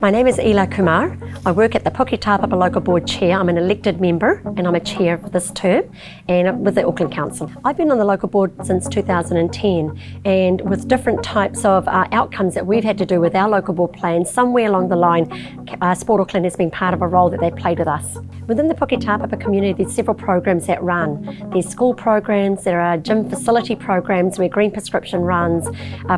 My name is Kumar. I work at the Puketapapa Local Board Chair. I'm an elected member and I'm a chair for this term and with the Auckland Council. I've been on the local board since 2010 and with different types of outcomes that we've had to do with our local board plans, somewhere along the line Sport Auckland has been part of a role that they've played with us. Within the Puketapapa community there's several programs that run. There's school programs, there are gym facility programs where Green Prescription runs.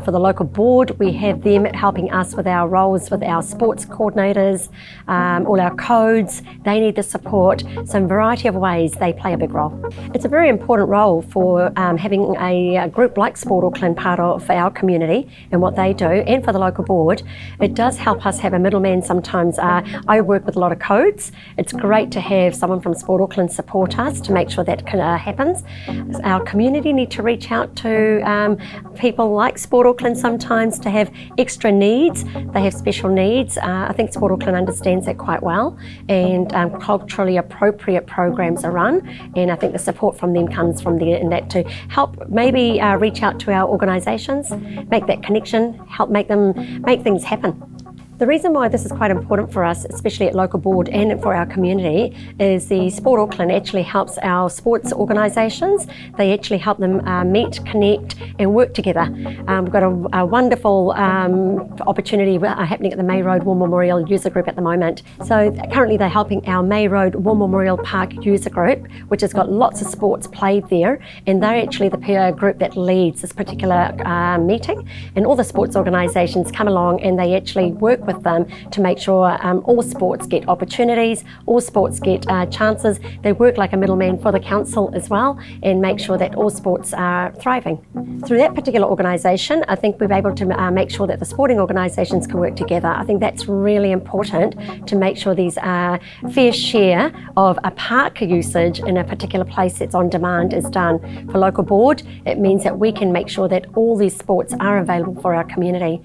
For the local board we have them helping us with our roles with our sports coordinators, all our codes, they need the support. So in a variety of ways they play a big role. It's a very important role for having a group like Sport Auckland part of our community and what they do, and for the local board. It does help us have a middleman sometimes. I work with a lot of codes. It's great to have someone from Sport Auckland support us to make sure that happens. Our community need to reach out to people like Sport Auckland sometimes to have extra needs. They have special needs. I think Sport Auckland understands that quite well, and culturally appropriate programs are run, and I think the support from them comes from there, and that to help maybe reach out to our organisations, make that connection, help make things happen. The reason why this is quite important for us, especially at local board and for our community, is the Sport Auckland actually helps our sports organisations. They actually help them meet, connect and work together. We've got a wonderful opportunity happening at the May Road War Memorial User Group at the moment. So currently they're helping our May Road War Memorial Park User Group, which has got lots of sports played there, and they're actually the peer group that leads this particular meeting, and all the sports organisations come along and they actually work with them to make sure all sports get opportunities, all sports get chances. They work like a middleman for the council as well and make sure that all sports are thriving. Through that particular organisation, I think we've been able to make sure that the sporting organisations can work together. I think that's really important to make sure there's a fair share of a park usage in a particular place that's on demand is done. For local board, it means that we can make sure that all these sports are available for our community.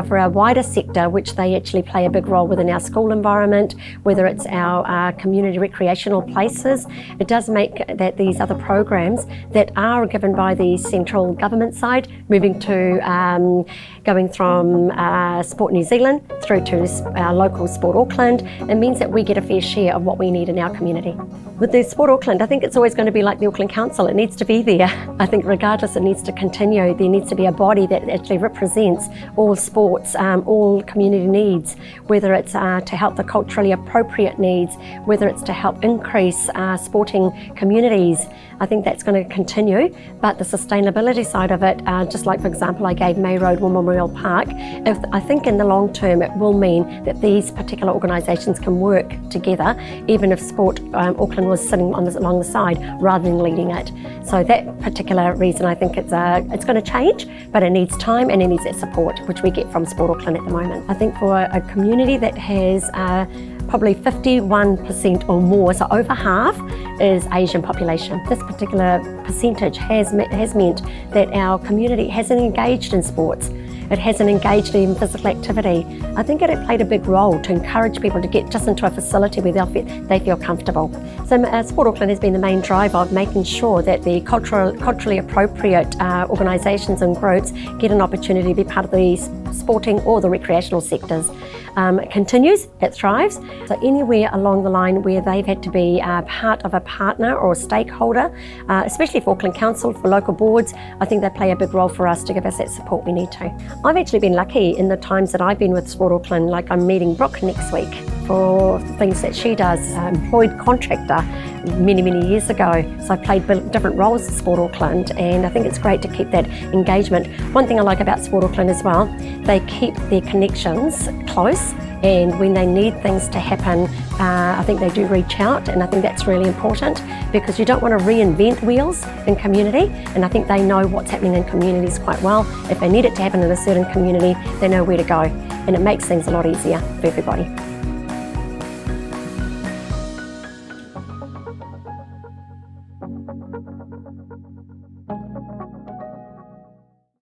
For our wider sector, which they actually play a big role within our school environment, whether it's our community recreational places, it does make that these other programs that are given by the central government side, moving to going from Sport New Zealand through to our local Sport Auckland, it means that we get a fair share of what we need in our community. With the Sport Auckland, I think it's always going to be like the Auckland Council. It needs to be there. I think regardless, it needs to continue. There needs to be a body that actually represents all sports, all community needs, whether it's to help the culturally appropriate needs, whether it's to help increase sporting communities. I think that's going to continue, but the sustainability side of it, just like for example I gave May Road War Memorial Park, I think in the long term it will mean that these particular organisations can work together, even if Sport Auckland was sitting along the side rather than leading it. So that particular reason, I think it's going to change, but it needs time and it needs that support, which we get from Sport Auckland at the moment. I think for a community that has probably 51% or more, so over half, is Asian population. This particular percentage has meant that our community hasn't engaged in sports. It hasn't engaged in physical activity. I think it played a big role to encourage people to get just into a facility where they feel comfortable. So Sport Auckland has been the main driver of making sure that the culturally appropriate organisations and groups get an opportunity to be part of the sporting or the recreational sectors. It continues, it thrives. So anywhere along the line where they've had to be part of a partner or a stakeholder, especially for Auckland Council, for local boards, I think they play a big role for us to give us that support we need to. I've actually been lucky in the times that I've been with Sport Auckland, like I'm meeting Brooke next week for the things that she does, employed contractor many years ago. So I played different roles at Sport Auckland, and I think it's great to keep that engagement. One thing I like about Sport Auckland as well, they keep their connections close, and when they need things to happen, I think they do reach out, and I think that's really important because you don't want to reinvent wheels in community, and I think they know what's happening in communities quite well. If they need it to happen in a certain community, they know where to go, and it makes things a lot easier for everybody.